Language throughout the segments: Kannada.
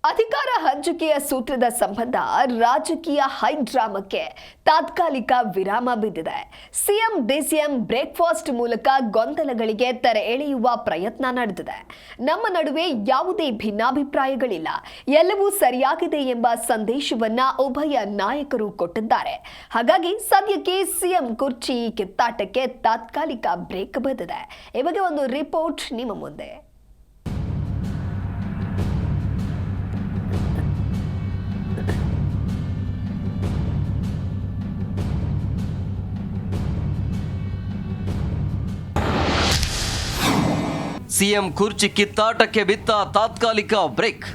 ಅಧಿಕಾರ ಹಂಚಿಕೆಯ ಸೂತ್ರದ ಸಂಬಂಧ ರಾಜಕೀಯ ಹೈಡ್ರಾಮಕ್ಕೆ ತಾತ್ಕಾಲಿಕ ವಿರಾಮ ಬಿದ್ದಿದೆ. ಸಿಎಂ ಡಿಸಿಎಂ ಬ್ರೇಕ್ಫಾಸ್ಟ್ ಮೂಲಕ ಗೊಂದಲಗಳಿಗೆ ತೆರೆ ಎಳೆಯುವ ಪ್ರಯತ್ನ ನಡೆದಿದೆ. ನಮ್ಮ ನಡುವೆ ಯಾವುದೇ ಭಿನ್ನಾಭಿಪ್ರಾಯಗಳಿಲ್ಲ, ಎಲ್ಲವೂ ಸರಿಯಾಗಿದೆ ಎಂಬ ಸಂದೇಶವನ್ನ ಉಭಯ ನಾಯಕರು ಕೊಟ್ಟಿದ್ದಾರೆ. ಹಾಗಾಗಿ ಸದ್ಯಕ್ಕೆ ಸಿಎಂ ಕುರ್ಚಿ ಕಿತ್ತಾಟಕ್ಕೆ ತಾತ್ಕಾಲಿಕ ಬ್ರೇಕ್ ಬಿದ್ದಿದೆ. ಈ ಬಗ್ಗೆ ಒಂದು ರಿಪೋರ್ಟ್ ನಿಮ್ಮ ಮುಂದೆ. ಸಿಎಂ ಕುರ್ಚಿ ಕಿತ್ತಾಟಕ್ಕೆ ಬಿತ್ತ ತಾತ್ಕಾಲಿಕ ಬ್ರೇಕ್.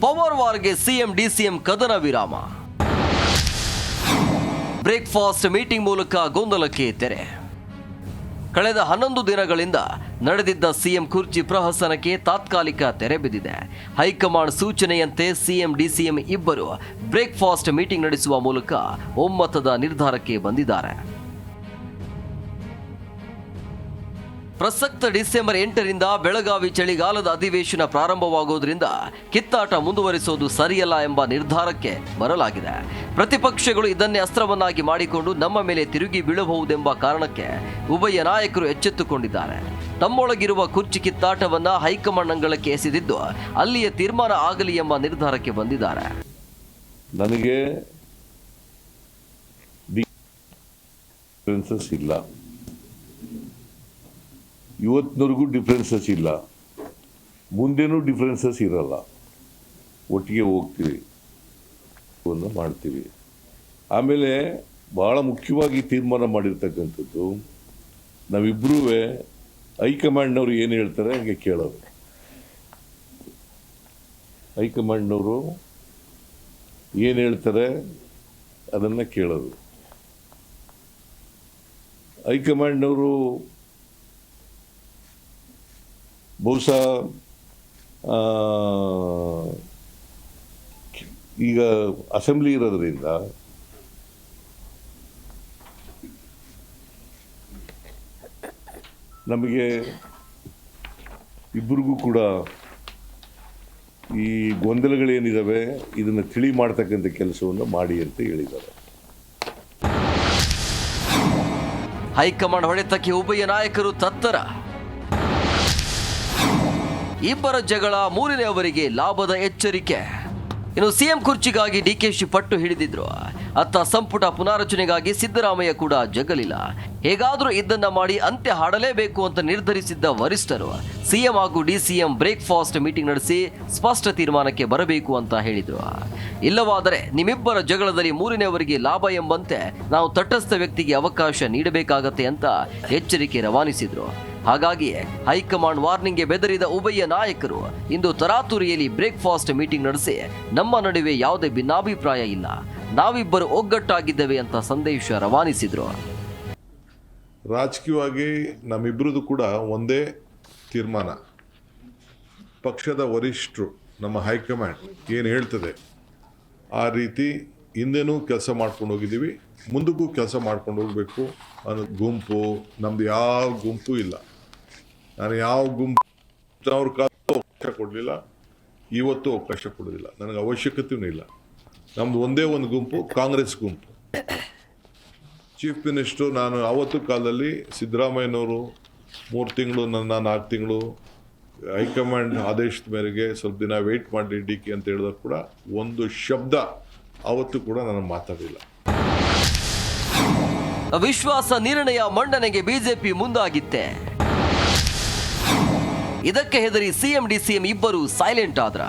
ಪವರ್ ವಾರ್ಗೆ ಸಿಎಂ ಡಿಸಿಎಂ ಕದನ ವಿರಾಮ. ಬ್ರೇಕ್ಫಾಸ್ಟ್ ಮೀಟಿಂಗ್ ಮೂಲಕ ಗೊಂದಲಕ್ಕೆ ತೆರೆ. ಕಳೆದ 11 ದಿನಗಳಿಂದ ನಡೆದಿದ್ದ ಸಿಎಂ ಕುರ್ಚಿ ಪ್ರಹಸನಕ್ಕೆ ತಾತ್ಕಾಲಿಕ ತೆರೆ ಬಿದ್ದಿದೆ. ಹೈಕಮಾಂಡ್ ಸೂಚನೆಯಂತೆ ಸಿಎಂ ಡಿಸಿಎಂ ಇಬ್ಬರು ಬ್ರೇಕ್ಫಾಸ್ಟ್ ಮೀಟಿಂಗ್ ನಡೆಸುವ ಮೂಲಕ ಒಮ್ಮತದ ನಿರ್ಧಾರಕ್ಕೆ ಬಂದಿದ್ದಾರೆ. ಪ್ರಸಕ್ತ ಡಿಸೆಂಬರ್ 8ರಿಂದ ಬೆಳಗಾವಿ ಚಳಿಗಾಲದ ಅಧಿವೇಶನ ಪ್ರಾರಂಭವಾಗುವುದರಿಂದ ಕಿತ್ತಾಟ ಮುಂದುವರಿಸುವುದು ಸರಿಯಲ್ಲ ಎಂಬ ನಿರ್ಧಾರಕ್ಕೆ ಬರಲಾಗಿದೆ. ಪ್ರತಿಪಕ್ಷಗಳು ಇದನ್ನೇ ಅಸ್ತ್ರವನ್ನಾಗಿ ಮಾಡಿಕೊಂಡು ನಮ್ಮ ಮೇಲೆ ತಿರುಗಿ ಬೀಳಬಹುದೆಂಬ ಕಾರಣಕ್ಕೆ ಉಭಯ ನಾಯಕರು ಎಚ್ಚೆತ್ತುಕೊಂಡಿದ್ದಾರೆ. ತಮ್ಮೊಳಗಿರುವ ಕುರ್ಚಿ ಕಿತ್ತಾಟವನ್ನ ಹೈಕಮಾಂಡ್ ಅಂಗಳಕ್ಕೆ ಎಸೆದಿದ್ದು ಅಲ್ಲಿಯೇ ತೀರ್ಮಾನ ಆಗಲಿ ಎಂಬ ನಿರ್ಧಾರಕ್ಕೆ ಬಂದಿದ್ದಾರೆ. ನನಗೆ ಇಲ್ಲ, ಇವತ್ತಿನವರೆಗೂ ಡಿಫ್ರೆನ್ಸಸ್ ಇಲ್ಲ, ಮುಂದೇನೂ ಡಿಫ್ರೆನ್ಸಸ್ ಇರಲ್ಲ. ಒಟ್ಟಿಗೆ ಹೋಗ್ತೀವಿ, ಒಂದು ಮಾಡ್ತೀವಿ. ಆಮೇಲೆ ಭಾಳ ಮುಖ್ಯವಾಗಿ ತೀರ್ಮಾನ ಮಾಡಿರ್ತಕ್ಕಂಥದ್ದು, ನಾವಿಬ್ಬರೂ ಹೈಕಮಾಂಡ್ನವರು ಏನು ಹೇಳ್ತಾರೆ ಹಂಗೆ ಕೇಳೋದು. ಹೈಕಮಾಂಡ್ನವರು ಏನು ಹೇಳ್ತಾರೆ ಅದನ್ನು ಕೇಳೋದು. ಹೈಕಮಾಂಡ್ನವರು ಬಹುಶಃ ಈಗ ಅಸೆಂಬ್ಲಿ ಇರೋದ್ರಿಂದ ನಮಗೆ ಇಬ್ಬರಿಗೂ ಕೂಡ ಈ ಗೊಂದಲಗಳೇನಿದ್ದಾವೆ ಇದನ್ನು ತಿಳಿ ಮಾಡ್ತಕ್ಕಂಥ ಕೆಲಸವನ್ನು ಮಾಡಿ ಅಂತ ಹೇಳಿದ್ದಾರೆ. ಹೈಕಮಾಂಡ್ ಹೊಡೆತಕ್ಕೆ ಉಭಯ ನಾಯಕರು ತತ್ತರ. ಇಬ್ಬರ ಜಗಳ ಮೂರನೆಯವರಿಗೆ ಲಾಭದ ಎಚ್ಚರಿಕೆ. ಇನ್ನು ಸಿಎಂ ಕುರ್ಚಿಗಾಗಿ ಡಿಕೆಶಿ ಪಟ್ಟು ಹಿಡಿದಿದ್ರು. ಅತ್ತ ಸಂಪುಟ ಪುನಾರಚನೆಗಾಗಿ ಸಿದ್ದರಾಮಯ್ಯ ಕೂಡ ಜಗಲಿಲ್ಲ. ಹೇಗಾದರೂ ಇದನ್ನ ಮಾಡಿ ಅಂತ್ಯ ಹಾಡಲೇಬೇಕು ಅಂತ ನಿರ್ಧರಿಸಿದ್ದ ವರಿಷ್ಠರು ಸಿಎಂ ಹಾಗೂ ಡಿಸಿಎಂ ಬ್ರೇಕ್ಫಾಸ್ಟ್ ಮೀಟಿಂಗ್ ನಡೆಸಿ ಸ್ಪಷ್ಟ ತೀರ್ಮಾನಕ್ಕೆ ಬರಬೇಕು ಅಂತ ಹೇಳಿದ್ರು. ಇಲ್ಲವಾದರೆ ನಿಮ್ಮಿಬ್ಬರ ಜಗಳದಲ್ಲಿ ಮೂರನೆಯವರಿಗೆ ಲಾಭ ಎಂಬಂತೆ ನಾವು ತಟಸ್ಥ ವ್ಯಕ್ತಿಗೆ ಅವಕಾಶ ನೀಡಬೇಕಾಗತ್ತೆ ಅಂತ ಎಚ್ಚರಿಕೆ ರವಾನಿಸಿದ್ರು. ಹಾಗಾಗಿಯೇ ಹೈಕಮಾಂಡ್ ವಾರ್ನಿಂಗ್ಗೆ ಬೆದರಿದ ಉಭಯ ನಾಯಕರು ಇಂದು ತರಾತುರಿಯಲ್ಲಿ ಬ್ರೇಕ್ಫಾಸ್ಟ್ ಮೀಟಿಂಗ್ ನಡೆಸಿ ನಮ್ಮ ನಡುವೆ ಯಾವುದೇ ಭಿನ್ನಾಭಿಪ್ರಾಯ ಇಲ್ಲ, ನಾವಿಬ್ಬರು ಒಗ್ಗಟ್ಟಾಗಿದ್ದೇವೆ ಅಂತ ಸಂದೇಶ ರವಾನಿಸಿದ್ರು. ರಾಜಕೀಯವಾಗಿ ನಮ್ಮಿಬ್ಬರದು ಕೂಡ ಒಂದೇ ತೀರ್ಮಾನ. ಪಕ್ಷದ ವರಿಷ್ಠರು ನಮ್ಮ ಹೈಕಮಾಂಡ್ ಏನು ಹೇಳ್ತದೆ ಆ ರೀತಿ ಹಿಂದೆನೂ ಕೆಲಸ ಮಾಡ್ಕೊಂಡು ಹೋಗಿದ್ದೀವಿ, ಮುಂದಕ್ಕೂ ಕೆಲಸ ಮಾಡ್ಕೊಂಡು ಹೋಗಬೇಕು ಅನ್ನೋ ಗುಂಪು ನಮ್ದು ಯಾವ ಗುಂಪು ಇಲ್ಲ. ನಾನು ಯಾವ ಗುಂಪು ಅವ್ರ ಅವಕಾಶ ಕೊಡಲಿಲ್ಲ, ಇವತ್ತು ಅವಕಾಶ ಕೊಡೋದಿಲ್ಲ, ನನಗೆ ಅವಶ್ಯಕತೆಯೂ ಇಲ್ಲ. ನಮ್ದು ಒಂದೇ ಒಂದು ಗುಂಪು, ಕಾಂಗ್ರೆಸ್ ಗುಂಪು. ಚೀಫ್ ಮಿನಿಸ್ಟ್ರು ನಾನು ಆವತ್ತು ಕಾಲದಲ್ಲಿ ಸಿದ್ದರಾಮಯ್ಯನವರು 3 ತಿಂಗಳು ನನ್ನ 4 ತಿಂಗಳು ಹೈಕಮಾಂಡ್ ಆದೇಶದ ಮೇರೆಗೆ ಸ್ವಲ್ಪ ದಿನ ವೆಯ್ಟ್ ಮಾಡಿ ಡಿಕೆ ಅಂತ ಹೇಳಿದಾಗ ಕೂಡ ಒಂದು ಶಬ್ದ ಆವತ್ತು ಕೂಡ ನಾನು ಮಾತಾಡಿಲ್ಲ. ವಿಶ್ವಾಸ ನಿರ್ಣಯ ಮಂಡನೆಗೆ ಬಿಜೆಪಿ ಮುಂದಾಗಿತ್ತೆ. ಇದಕ್ಕೆ ಹೆದರಿ ಸಿಎಂ ಡಿಸಿಎಂ ಇಬ್ಬರು ಸೈಲೆಂಟ್ ಆದ್ರ.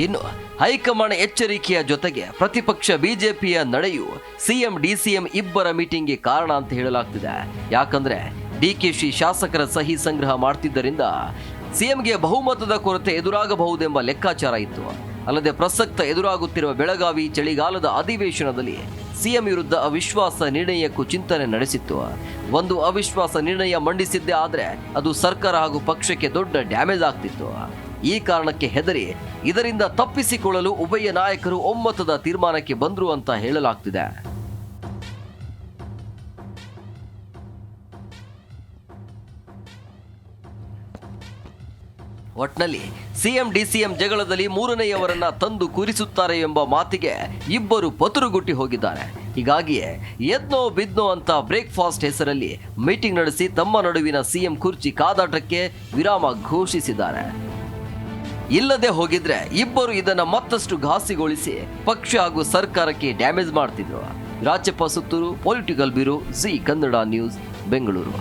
ಇನ್ನು ಹೈಕಮಾಂಡ್ ಎಚ್ಚರಿಕೆಯ ಜೊತೆಗೆ ಪ್ರತಿಪಕ್ಷ ಬಿಜೆಪಿಯ ನಡೆಯು ಸಿಎಂ ಡಿಸಿಎಂ ಇಬ್ಬರ ಮೀಟಿಂಗ್ಗೆ ಕಾರಣ ಅಂತ ಹೇಳಲಾಗ್ತಿದೆ. ಯಾಕಂದ್ರೆ ಡಿಕೆಶಿ ಶಾಸಕರ ಸಹಿ ಸಂಗ್ರಹ ಮಾಡ್ತಿದ್ದರಿಂದ ಸಿಎಂಗೆ ಬಹುಮತದ ಕೊರತೆ ಎದುರಾಗಬಹುದೆಂಬ ಲೆಕ್ಕಾಚಾರ ಇತ್ತು. ಅಲ್ಲದೆ ಪ್ರಸಕ್ತ ಎದುರಾಗುತ್ತಿರುವ ಬೆಳಗಾವಿ ಚಳಿಗಾಲದ ಅಧಿವೇಶನದಲ್ಲಿ ಸಿಎಂ ವಿರುದ್ಧ ಅವಿಶ್ವಾಸ ನಿರ್ಣಯಕ್ಕೂ ಚಿಂತನೆ ನಡೆಸಿತ್ತು. ಒಂದು ಅವಿಶ್ವಾಸ ನಿರ್ಣಯ ಮಂಡಿಸಿದ್ದೇ ಆದ್ರೆ ಅದು ಸರ್ಕಾರ ಹಾಗೂ ಪಕ್ಷಕ್ಕೆ ದೊಡ್ಡ ಡ್ಯಾಮೇಜ್ ಆಗ್ತಿತ್ತು. ಈ ಕಾರಣಕ್ಕೆ ಹೆದರಿ ಇದರಿಂದ ತಪ್ಪಿಸಿಕೊಳ್ಳಲು ಉಭಯ ನಾಯಕರು ಒಮ್ಮತದ ತೀರ್ಮಾನಕ್ಕೆ ಬಂದ್ರು ಅಂತ ಹೇಳಲಾಗ್ತಿದೆ. ಒಟ್ನಲ್ಲಿ ಸಿಎಂ ಡಿಸಿಎಂ ಜಗಳದಲ್ಲಿ ಮೂರನೆಯವರನ್ನ ತಂದು ಕೂರಿಸುತ್ತಾರೆ ಎಂಬ ಮಾತಿಗೆ ಇಬ್ಬರು ಪತುರುಗುಟ್ಟಿ ಹೋಗಿದ್ದಾರೆ. ಹೀಗಾಗಿಯೇ ಎದ್ನೋ ಬಿದ್ನೋ ಅಂತ ಬ್ರೇಕ್ಫಾಸ್ಟ್ ಹೆಸರಲ್ಲಿ ಮೀಟಿಂಗ್ ನಡೆಸಿ ತಮ್ಮ ನಡುವಿನ ಸಿಎಂ ಕುರ್ಚಿ ಕಾದಾಟಕ್ಕೆ ವಿರಾಮ ಘೋಷಿಸಿದ್ದಾರೆ. ಇಲ್ಲದೆ ಹೋಗಿದ್ರೆ ಇಬ್ಬರು ಇದನ್ನ ಮತ್ತಷ್ಟು ಘಾಸಿಗೊಳಿಸಿ ಪಕ್ಷ ಹಾಗೂ ಸರ್ಕಾರಕ್ಕೆ ಡ್ಯಾಮೇಜ್ ಮಾಡ್ತಿದ್ರು. Rajyappa Suttur, political bureau, Zee Kannada news, Bengaluru.